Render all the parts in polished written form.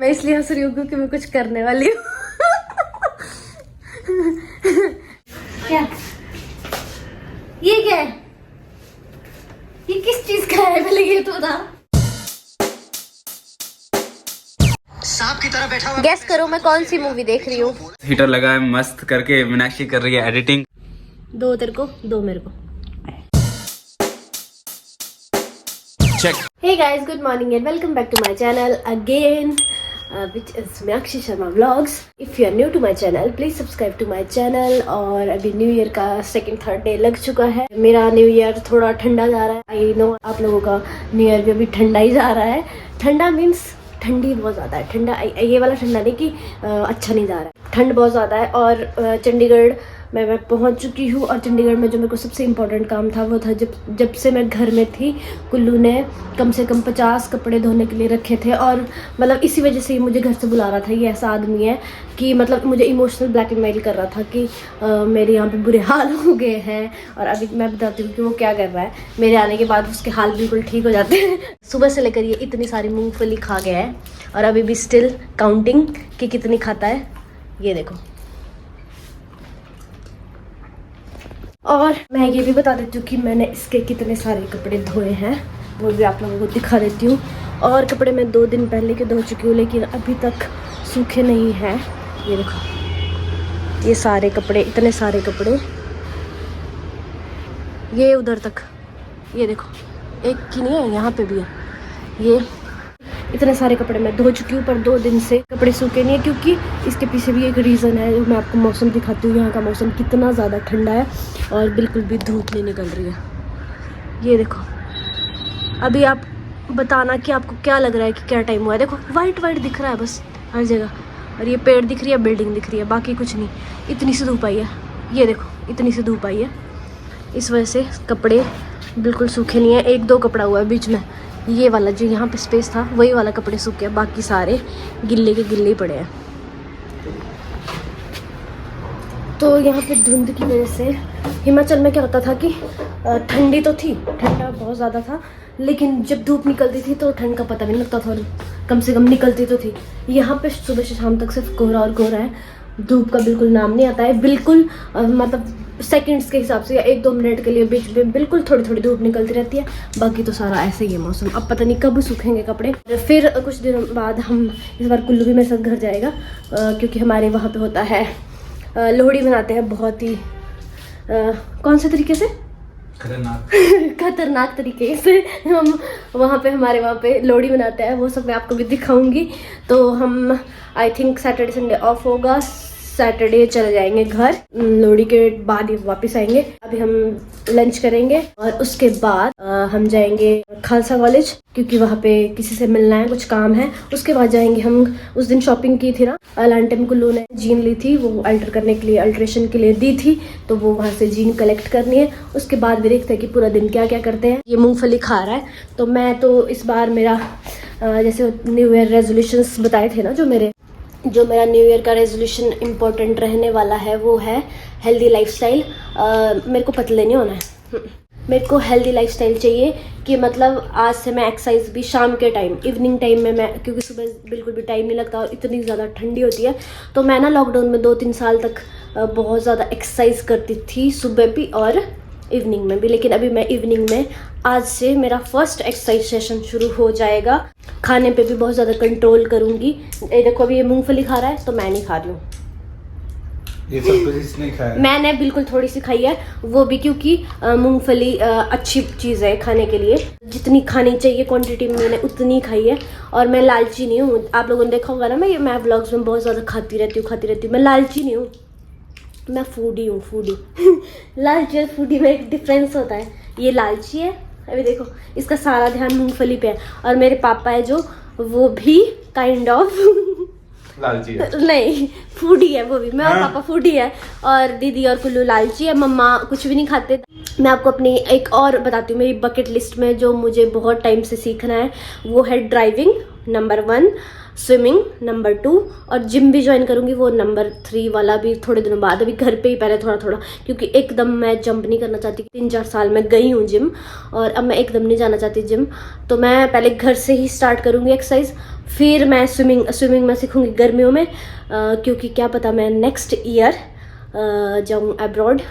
मैं इसलिए हंस रही हूँ क्योंकि मैं कुछ करने वाली हूँ। क्या ये क्या है? ये किस चीज का है? पहले ये तो बता। सांप की तरह बैठा हुआ। गैस करो मैं कौन सी मूवी देख रही हूँ। हीटर लगा है मस्त करके, मीनाक्षी कर रही है एडिटिंग। दो तेरे को, दो मेरे को। Check. Hey guys, good morning and welcome back to my channel again, which is Meenakshi Sharma Vlogs. If you are new to my channel, please subscribe to my channel. और अभी न्यू ईयर का second third day लग चुका है। मेरा new year थोड़ा ठंडा जा रहा है। आई नो आप लोगों का न्यू ईयर भी अभी ठंडा ही जा रहा है। ठंडा मीन्स ठंडी बहुत ज़्यादा है। ठंडा ये वाला ठंडा नहीं कि अच्छा नहीं जा रहा है, ठंड बहुत ज़्यादा है। और चंडीगढ़ मैं पहुंच चुकी हूँ। और चंडीगढ़ में जो मेरे को सबसे इम्पोर्टेंट काम था वो था जब से मैं घर में थी, कुल्लू ने कम से कम 50 कपड़े धोने के लिए रखे थे। और मतलब इसी वजह से ही मुझे घर से बुला रहा था। ये ऐसा आदमी है कि मतलब मुझे इमोशनल ब्लैकमेल कर रहा था कि मेरे यहाँ पे बुरे हाल हो गए हैं। और अभी मैं बताती हूँ कि वो क्या कर रहा है। मेरे आने के बाद उसके हाल बिल्कुल ठीक हो जाते हैं। सुबह से लेकर ये इतनी सारी मूँगफली खा गया है और अभी भी स्टिल काउंटिंग कि कितनी खाता है। ये देखो। और मैं ये भी बता देती हूँ कि मैंने इसके कितने सारे कपड़े धोए हैं, वो भी आप लोगों को दिखा देती हूँ। और कपड़े मैं 2 दिन पहले के धो चुकी हूँ लेकिन अभी तक सूखे नहीं हैं। ये देखो, ये सारे कपड़े, इतने सारे कपड़े, ये उधर तक, ये देखो एक की नहीं है, यहाँ पे भी है। ये इतने सारे कपड़े मैं धो चुकी हूँ पर 2 दिन से कपड़े सूखे नहीं है क्योंकि इसके पीछे भी एक रीज़न है। मैं आपको मौसम दिखाती हूँ। यहाँ का मौसम कितना ज़्यादा ठंडा है और बिल्कुल भी धूप नहीं निकल रही है। ये देखो, अभी आप बताना कि आपको क्या लग रहा है कि क्या टाइम हुआ है। देखो वाइट वाइट दिख रहा है बस हर जगह। और ये पेड़ दिख रही है, बिल्डिंग दिख रही है, बाकी कुछ नहीं। इतनी सी धूप आई है, ये देखो इतनी सी धूप आई है। इस वजह से कपड़े बिल्कुल सूखे नहीं है। 1-2 कपड़ा हुआ है बीच में, ये वाला जो यहाँ पे स्पेस था वही वाला कपड़े सूखे हैं, बाकी सारे गिल्ले के गिल्ले ही पड़े हैं। तो यहाँ पे धुंध की वजह से हिमाचल में क्या होता था कि ठंडी तो थी, ठंडा बहुत ज़्यादा था, लेकिन जब धूप निकलती थी तो ठंड का पता भी नहीं लगता था। और कम से कम निकलती तो थी। यहाँ पे सुबह से शाम तक सिर्फ कोहरा और कोहरा है, धूप का बिल्कुल नाम नहीं आता है। बिल्कुल मतलब सेकंड्स के हिसाब से या 1-2 मिनट के लिए बीच में बिल्कुल थोड़ी थोड़ी धूप निकलती रहती है। बाकी तो सारा ऐसे ही है मौसम। अब पता नहीं कब सूखेंगे कपड़े। फिर कुछ दिनों बाद हम इस बार कुल्लू भी मेरे साथ घर जाएगा क्योंकि हमारे वहाँ पे होता है लोहड़ी मनाते हैं बहुत ही कौन से तरीके से, खतरनाक तरीके से। हम वहाँ पे लोहड़ी मनाते हैं, वो सब मैं आपको भी दिखाऊंगी। तो हम I think Saturday Sunday off होगा, सैटरडे चले जाएंगे घर, लोहड़ी के बाद ही वापस आएंगे। अभी हम लंच करेंगे और उसके बाद हम जाएंगे खालसा कॉलेज क्योंकि वहाँ पे किसी से मिलना है, कुछ काम है। उसके बाद जाएंगे हम, उस दिन शॉपिंग की थी ना, लांटे में कुल्लू ने जीन ली थी, वो अल्टर करने के लिए, अल्ट्रेशन के लिए दी थी, तो वो वहाँ से जीन कलेक्ट करनी है। उसके बाद भी देखते हैं कि पूरा दिन क्या क्या करते हैं। ये मूंगफली खा रहा है। तो मैं तो इस बार मेरा जैसे न्यू ईयर रेजोल्यूशंस बताए थे ना, जो मेरा न्यू ईयर का रेजोल्यूशन इम्पोर्टेंट रहने वाला है वो है हेल्दी लाइफस्टाइल। मेरे को पतले नहीं होना है, मेरे को हेल्दी लाइफस्टाइल चाहिए कि मतलब आज से मैं एक्सरसाइज भी शाम के टाइम, इवनिंग टाइम में मैं, क्योंकि सुबह बिल्कुल भी टाइम नहीं लगता और इतनी ज़्यादा ठंडी होती है। तो मैं ना लॉकडाउन में 2-3 साल तक बहुत ज़्यादा एक्सरसाइज करती थी, सुबह भी और इवनिंग में भी। लेकिन अभी मैं इवनिंग में, आज से मेरा फर्स्ट एक्सरसाइज सेशन शुरू हो जाएगा। खाने पे भी बहुत ज़्यादा कंट्रोल करूँगी। ये देखो अभी ये मूंगफली खा रहा है तो मैं नहीं खा रही हूँ। ये सब कुछ इसने खाया, मैंने बिल्कुल थोड़ी सी खाई है, वो भी क्योंकि मूंगफली अच्छी चीज़ है खाने के लिए। जितनी खानी चाहिए क्वांटिटी में मैंने उतनी खाई है। और मैं लालची नहीं हूँ। आप लोगों ने देखा होगा ना, मैं व्लॉग्स में बहुत ज़्यादा खाती रहती हूँ। मैं लालची नहीं हूँ, मैं फूडी हूँ, फूडी। लालची और फूडी में एक डिफरेंस होता है। ये लालची है, अभी देखो इसका सारा ध्यान मूंगफली पे है। और मेरे पापा है जो, वो भी काइंड ऑफ लालची है, नहीं फूडी है वो भी। मैं और पापा फूडी है और दीदी और कुल्लू लालची है। मम्मा कुछ भी नहीं खाते। मैं आपको अपनी एक और बताती हूँ, मेरी बकेट लिस्ट में जो मुझे बहुत टाइम से सीखना है वो है ड्राइविंग नंबर 1, स्विमिंग नंबर 2 और जिम भी ज्वाइन करूँगी, वो नंबर 3 वाला भी थोड़े दिनों बाद। अभी घर पे ही पहले थोड़ा थोड़ा, क्योंकि एकदम मैं जंप नहीं करना चाहती। 3-4 साल में गई हूँ जिम और अब मैं एकदम नहीं जाना चाहती जिम, तो मैं पहले घर से ही स्टार्ट करूँगी एक्सरसाइज, फिर मैं स्विमिंग में सीखूँगी गर्मियों में, क्योंकि क्या पता मैं नेक्स्ट ईयर जाऊँ अब्रॉड।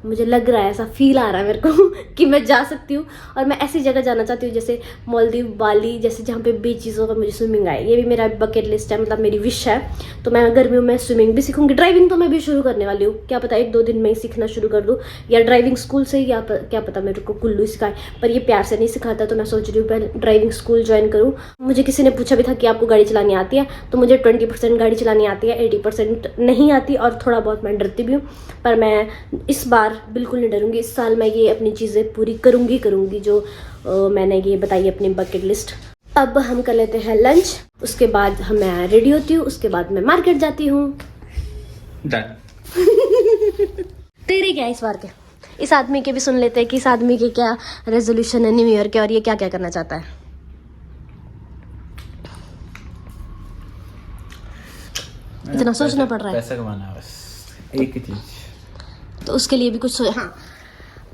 मुझे लग रहा है, ऐसा फील आ रहा है मेरे को कि मैं जा सकती हूँ। और मैं ऐसी जगह जाना चाहती हूँ जैसे मालदीव, बाली, जैसे जहाँ पे बीचेस होगा, मुझे स्विमिंग आए। ये भी मेरा बकेट लिस्ट है, मतलब मेरी विश है। तो मैं गर्मियों में स्विमिंग भी सीखूंगी। ड्राइविंग तो मैं भी शुरू करने वाली हूँ, क्या पता 1-2 दिन में ही सीखना शुरू कर दूँ, या ड्राइविंग स्कूल से, या क्या पता मेरे को कुल्लू सिखाए। पर ये प्यार से नहीं सिखाता, तो मैं सोच रही हूँ पहले ड्राइविंग स्कूल ज्वाइन करूँ। मुझे किसी ने पूछा भी था कि आपको गाड़ी चलानी आती है, तो मुझे 20% गाड़ी चलानी आती है, 80% नहीं आती, और थोड़ा बहुत मैं डरती भी हूँ। पर मैं इस बार बिल्कुल नहीं डरूंगी। इस साल मैं ये अपनी चीज़ें पूरी करूंगी जो मैंने ये बताई अपनी बकेट लिस्ट। अब हम कर लेते हैं लंच, उसके बाद मैं रेडी होती हूँ, उसके बाद मैं मार्केट जाती हूँ। डन। तेरे क्या इस बार के? इस आदमी के भी सुन लेते हैं कि इस आदमी के क्या रेजोल्यूशन है न्यू ईयर के, और ये क्या क्या करना चाहता है। इतना सोचना पड़ रहा है। पैसा कमाना है बस, एक ही चीज। तो उसके लिए भी कुछ हाँ,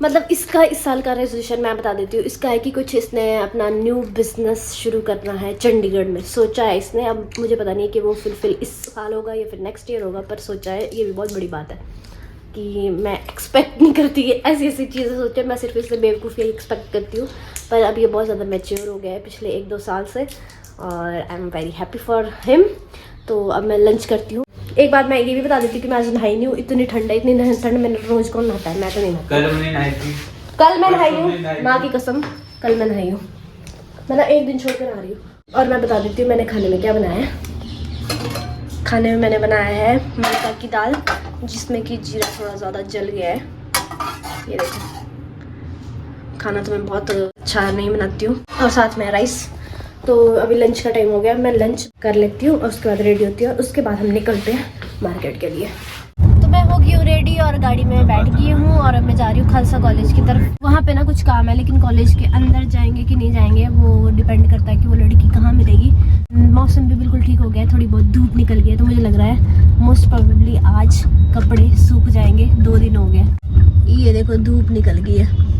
मतलब इसका इस साल का रेजोल्यूशन मैं बता देती हूँ। इसका है कि कुछ इसने अपना न्यू बिजनेस शुरू करना है चंडीगढ़ में, सोचा है इसने। अब मुझे पता नहीं कि वो फुलफिल इस साल होगा या फिर नेक्स्ट ईयर होगा, पर सोचा है। ये भी बहुत बड़ी बात है कि मैं एक्सपेक्ट नहीं करती कि ऐसी ऐसी चीज़ें सोचे। मैं सिर्फ इससे बेवकूफ़ी एक्सपेक्ट करती हूँ, पर अब ये बहुत ज़्यादा मैच्योर हो गया है पिछले 1-2 साल से, और I am very happy for him. तो अब मैं लंच करती हूँ। एक बात मैं ये भी बता देती हूँ कि मैं आज नहाई नहीं हूँ। इतनी ठंड है, इतनी ठंड में रोज कौन नहाता है, मैं तो नहीं नहाती। कल मैंने नहाई थी, कल मैं नहाई हूँ, माँ की कसम, कल मैं नहाई हूँ। मतलब एक दिन छोड़ कर नहा रही हूँ। और मैं बता देती हूँ मैंने खाने में क्या बनाया है। खाने में मैंने बनाया है मलका की दाल, जिसमें कि जीरा थोड़ा ज़्यादा जल गया है। ये देखो, खाना तो मैं बहुत अच्छा नहीं बनाती हूँ। और साथ में राइस। तो अभी लंच का टाइम हो गया, मैं लंच कर लेती हूँ और उसके बाद रेडी होती हूँ, और उसके बाद हम निकलते हैं मार्केट के लिए। तो मैं हो गई हूँ रेडी और गाड़ी में बैठ गई हूँ, और अब मैं जा रही हूँ खालसा कॉलेज की तरफ। वहाँ पे ना कुछ काम है, लेकिन कॉलेज के अंदर जाएंगे कि नहीं जाएंगे वो डिपेंड करता है कि वो लड़की कहाँ मिलेगी। मौसम भी बिल्कुल ठीक हो गया है, थोड़ी बहुत धूप निकल गई है, तो मुझे लग रहा है मोस्ट प्रोबेबली आज कपड़े सूख जाएंगे। 2 दिन हो गए, ये देखो धूप निकल गई है।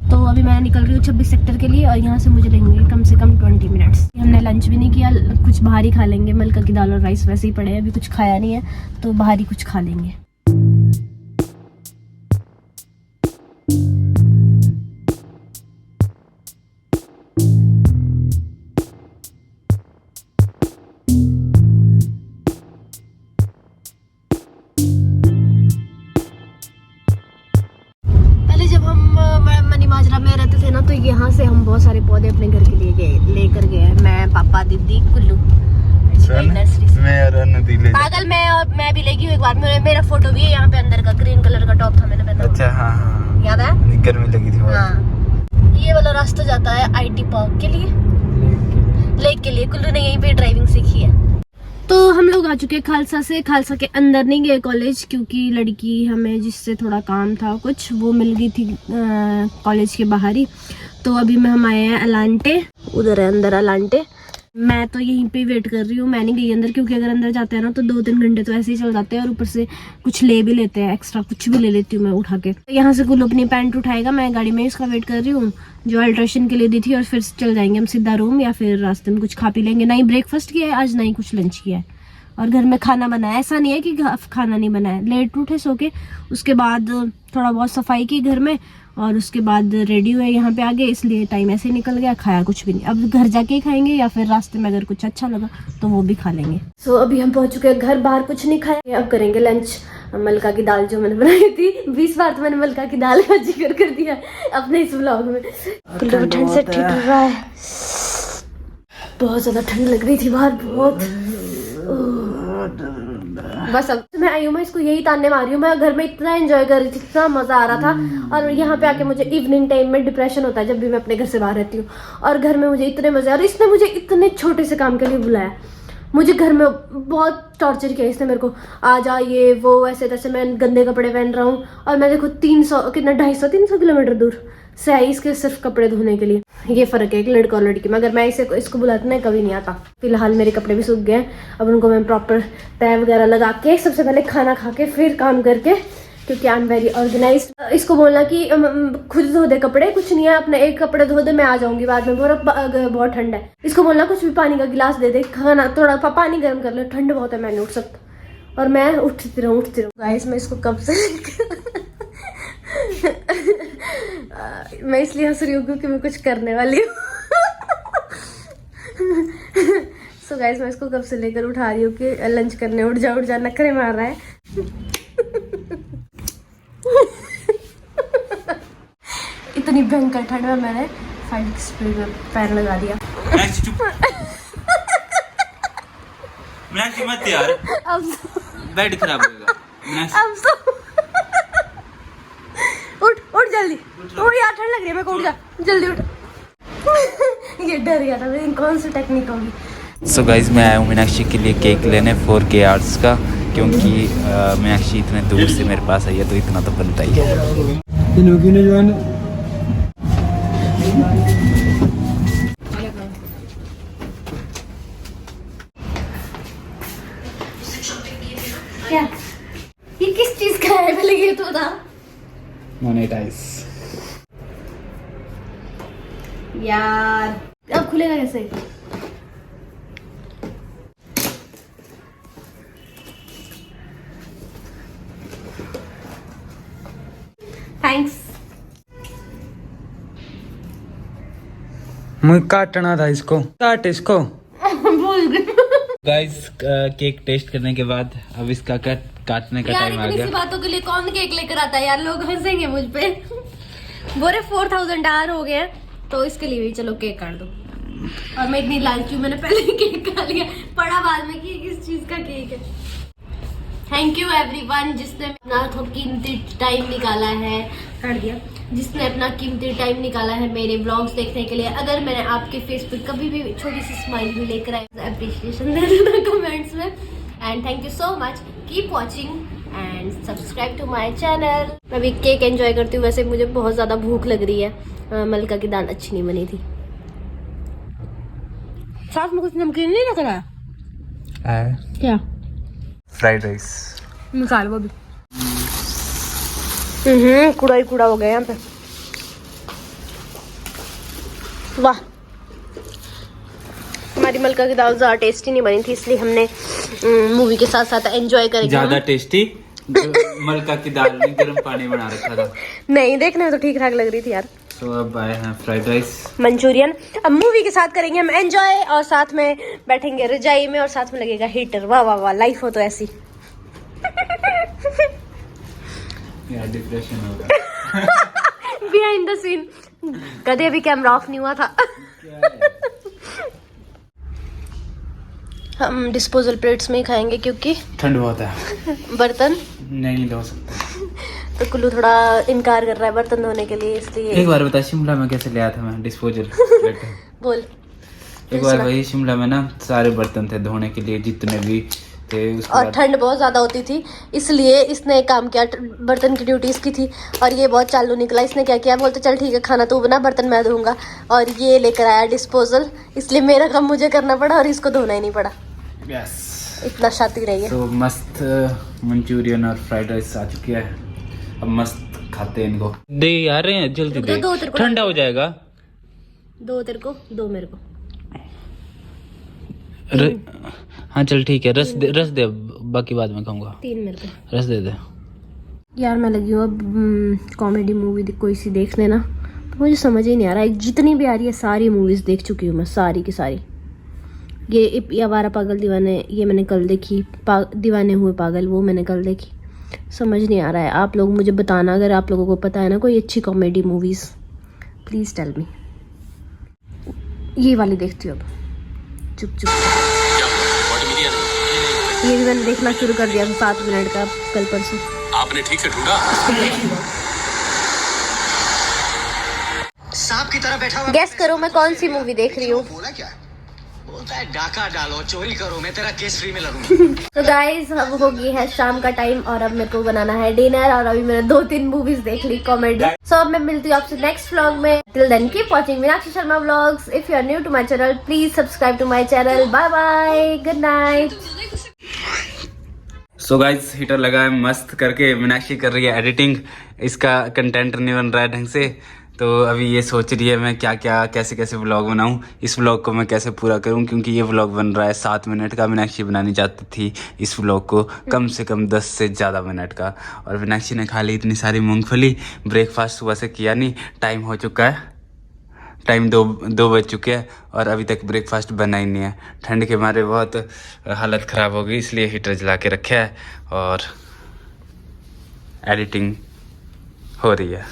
तो अभी मैं निकल रही हूँ 26 सेक्टर के लिए, और यहाँ से मुझे लगेंगे कम से कम 20 मिनट्स। हमने लंच भी नहीं किया, कुछ बाहर ही खा लेंगे। मलका की दाल और राइस वैसे ही पड़े हैं, अभी कुछ खाया नहीं है, तो बाहर ही कुछ खा लेंगे। में रहते थे ना, तो यहाँ से हम बहुत सारे पौधे अपने घर के लिए लेकर गए हैं। मैं, पापा, दीदी, कुल्लू नर्सरी से। पागल, मैं भी लेगी हूँ एक बार। मेरा फोटो भी है यहाँ पे अंदर का, ग्रीन कलर का टॉप था मैंने पहना। अच्छा, हाँ, याद है, गर्मी लगी थी। हाँ, ये वाला रास्ता जाता है IT पार्क के लिए, लेक के लिए। कुल्लू ने यहीं पे ड्राइविंग सीखी है। तो हम लोग आ चुके हैं खालसा से। खालसा के अंदर नहीं गए कॉलेज, क्योंकि लड़की हमें जिससे थोड़ा काम था कुछ, वो मिल गई थी कॉलेज के बाहर ही। तो अभी हम आए हैं अलांटे, उधर है अंदर अलांटे। मैं तो यहीं पे वेट कर रही हूँ, मैं नहीं गई अंदर, क्योंकि अगर अंदर जाते हैं ना तो 2-3 घंटे तो ऐसे ही चल जाते हैं, और ऊपर से कुछ ले भी लेते हैं, एक्स्ट्रा कुछ भी ले लेती हूँ मैं उठा के। तो यहाँ से कुल्लू अपनी पैंट उठाएगा, मैं गाड़ी में इसका वेट कर रही हूँ, जो अल्ट्रेशन के लिए दी थी, और फिर चल जाएंगे हम सीधा रूम, या फिर रास्ते में कुछ खा पी लेंगे। ना ही ब्रेकफास्ट किया है आज, ना ही कुछ लंच किया है, और घर में खाना बनाया। ऐसा नहीं है कि खाना नहीं बनाया, लेट उठे सो के, उसके बाद थोड़ा बहुत सफाई की घर में, और उसके बाद रेडी हुए यहाँ पे आगे, इसलिए टाइम ऐसे निकल गया, खाया कुछ भी नहीं। अब घर जाके ही खाएंगे, या फिर रास्ते में अगर कुछ अच्छा लगा तो वो भी खा लेंगे। सो अभी हम पहुंच चुके हैं घर, बाहर कुछ नहीं खाया, अब करेंगे लंच। मलका की दाल जो मैंने बनाई थी, 20 बार तो मैंने मलका की दाल का जिक्र कर दिया अपने इस व्लॉग में। ठंड से ठिठ रहा है, बहुत ज्यादा ठंड लग रही थी बाहर, बहुत। बस अब मैं आई हूँ, मैं इसको यही ताने मार रही हूँ। मैं घर में इतना एंजॉय कर रही थी, इतना मजा आ रहा था, और यहाँ पे आके मुझे इवनिंग टाइम में डिप्रेशन होता है जब भी मैं अपने घर से बाहर रहती हूँ, और घर में मुझे इतने मजे। और इसने मुझे इतने छोटे से काम के लिए बुलाया, मुझे घर में बहुत टॉर्चर किया इसने मेरे को, आ जा ये वो ऐसे तैसे। मैं गंदे कपड़े पहन रहा हूँ, और मैं देखो 300 कितना 250-300 किलोमीटर दूर से आई इसके सिर्फ कपड़े धोने के लिए। ये फर्क है एक लड़का और लड़की में। अगर मैं इसको बुलाती ना कभी नहीं आता। फिलहाल मेरे कपड़े भी सूख गए हैं, अब उनको मैं प्रॉपर तय वगैरह लगा के सबसे पहले खाना खा के फिर काम करके, क्योंकि आई एम वेरी ऑर्गेनाइज्ड। इसको बोलना कि खुद धो दे कपड़े, कुछ नहीं है, अपने एक कपड़े धो दे, मैं आ जाऊंगी बाद में, बहुत ठंड है। इसको बोलना कुछ भी पानी का गिलास दे दे, खाना थोड़ा पानी गर्म कर ले, ठंड बहुत है, मैं नहीं उठ सकता। और मैं उठती रहूँ गाइस। मैं इसको कब से मैं इसलिए हंस रही हूँ क्योंकि मैं कुछ करने वाली हूँ। सो गाइस मैं इसको कब से लेकर उठा रही हूँ कि लंच करने उठ जा नखरे मार रहा है। इतनी भयंकर ठंड में मैंने 5 स्पीड में पैर लगा दिया। मीनाक्षी मत यार, अब बेड खराब होगा। अब सो उठ जल्दी उठ यार, ठंड लग रही है मेरे को, उठ जा जल्दी उठ। ये डर गया था, मेरी कौन सी टेक्निक होगी। सो गाइज मैं आया हूँ मीनाक्षी के लिए केक लेने 4K आर्ट्स का, क्योंकि मीनाक्षी इतने दूर से मेरे पास आई है तो इतना तो बनता ही है। क्या ये किस चीज का है, पहले ये तो था। मोनेटाइज यार अब खुलेगा कैसे? थैंक्स। मुझे काटना था इसको, काट इसको। भूल गई गाइस केक टेस्ट करने के बाद अब इसका काटने का यार। टाइम आ इतनी सी गया। बातों के लिए कौन केक लेकर आता है यार, लोग हंसेंगे मुझ पे। बोरे $4000 हो गए, तो इसके लिए भी चलो केक काट दो। और मैं इतनी लालची हूँ, मैंने पहले ही केक खा लिया, पढ़ा बाद में कि किस चीज का केक है। थैंक यू एवरीवन जिसने अपना कीमती टाइम निकाला है, काट दिया, जिसने अपना कीमती टाइम निकाला है मेरे व्लॉग्स देखने के लिए। अगर मैंने आपके फेस पे कभी भी छोटी सी स्माइल भी लेकर आई, अप्रिशिएशन दे देना कमेंट्स में। And thank you so much, keep watching and subscribe to my channel. मैं भी केक एंजॉय करती हूँ। वैसे मुझे बहुत ज़्यादा भूख लग रही है, मलका की दाल अच्छी नहीं बनी थी। साथ में कुछ नमकीन नहीं लग रहा है क्या? फ्राइड राइस निकाल वो भी। कूड़ा ही कूड़ा हो गया यहाँ पे। वाह, हमारी मलका की दाल ज़्यादा टेस्टी नहीं बनी थी, इसलिए हमने मूवी के साथ साथ एंजॉय करेंगे। ज्यादा टेस्टी मलका की दाल में गर्म पानी बना रखा था। नहीं, देखने में तो ठीक ठाक लग रही थी यार। तो अब आए हैं फ्राइड राइस मंचूरियन। अब मूवी के साथ करेंगे हम एंजॉय, और साथ में बैठेंगे रजाई में, और साथ में लगेगा हीटर। वाह वाह वाह, लाइफ हो तो ऐसी। यार डिप्रेशन होगा। बिहाइंड द सीन, कभी अभी कैमरा ऑफ नहीं हुआ था। हम डिस्पोजल प्लेट्स में ही खाएंगे क्योंकि ठंड बहुत है, बर्तन नहीं धो सकते। तो कुल्लू थोड़ा इनकार कर रहा है बर्तन धोने के लिए, इसलिए। एक बार बता, शिमला में कैसे ले आया था मैं डिस्पोजल प्लेट? बोल। एक बार वही शिमला में ना सारे बर्तन थे धोने के लिए जितने भी थे, उसके और बाद ठंड बहुत ज़्यादा होती थी, इसलिए इसने एक काम किया, बर्तन की ड्यूटी इसकी थी, और ये बहुत चालू निकला। इसने क्या किया, बोलते चल ठीक है खाना तू बना, बर्तन मैं धोऊंगा, और ये लेकर आया डिस्पोजल, इसलिए मेरा काम मुझे करना पड़ा और इसको धोना ही नहीं पड़ा। यस, इतना शातिर है ये। तो मस्त मंचूरियन और फ्राइड राइस आ चुकी है, अब मस्त खाते हैं इनको। दे आ रहे हैं जल्दी दे, दो तेरे को ठंडा हो जाएगा। दो तेरे को, दो मेरे को। हाँ चल ठीक है, रस दे, बाकी बाद में खाऊंगा। 3 मेरे को। रस दे दे। यार मैं लगी हूँ अब कॉमेडी मूवी कोई सी देखने ना, तो मुझे समझ ही नहीं आ रहा है। जितनी भी आ रही है सारी मूवीज़ देख चुकी हूँ मैं, सारी की सारी। ये आवारा पागल दीवाने, ये मैंने कल देखी। दीवाने हुए पागल, वो मैंने कल देखी। समझ नहीं आ रहा है। आप लोग मुझे बताना, अगर आप लोगों को पता है ना कोई अच्छी comedy movies, please tell me. ये वाली देखती हूँ अब, चुप चुप। ये भी मैंने देखना शुरू कर दिया था 7 मिनट का, कल परसों। आपने ठीक से ढूंढा। सांप की तरह बैठा हुआ। गेस करो मैं कौन सी मूवी देख रही हूँ। बोला क्या? बोलता है डाका डालो, चोरी करो, मैं तेरा केस फ्री में लड़ूंगा। तो गाइस अब हो गई है शाम का टाइम और अब मेरे को बनाना है डिनर और अभी मैंने 2-3 मूवीज देख ली कॉमेडी। सो अब मैं मिलती हूँ आपसे नेक्स्ट व्लॉग में। Till then keep watching Meenakshi Sharma vlogs. If you are new to my channel please subscribe to my channel. Bye bye, good night. So guys heater लगा है मस्त करके, मीनाक्षी कर रही है एडिटिंग, इसका कंटेंट नहीं बन रहा है ढंग से, तो अभी ये सोच रही है मैं क्या क्या कैसे कैसे व्लॉग बनाऊं, इस व्लॉग को मैं कैसे पूरा करूं, क्योंकि ये व्लॉग बन रहा है 7 मिनट का। मीनाक्षी बनानी चाहती थी इस व्लॉग को कम से कम 10 से ज़्यादा मिनट का, और मीनाक्षी ने खा ली इतनी सारी मूंगफली। ब्रेकफास्ट सुबह से किया नहीं, टाइम हो चुका है, टाइम 2 बज चुके हैं और अभी तक ब्रेकफास्ट बना ही नहीं है। ठंड के मारे बहुत हालत ख़राब हो गई, इसलिए हीटर जला के रखा है और एडिटिंग हो रही है।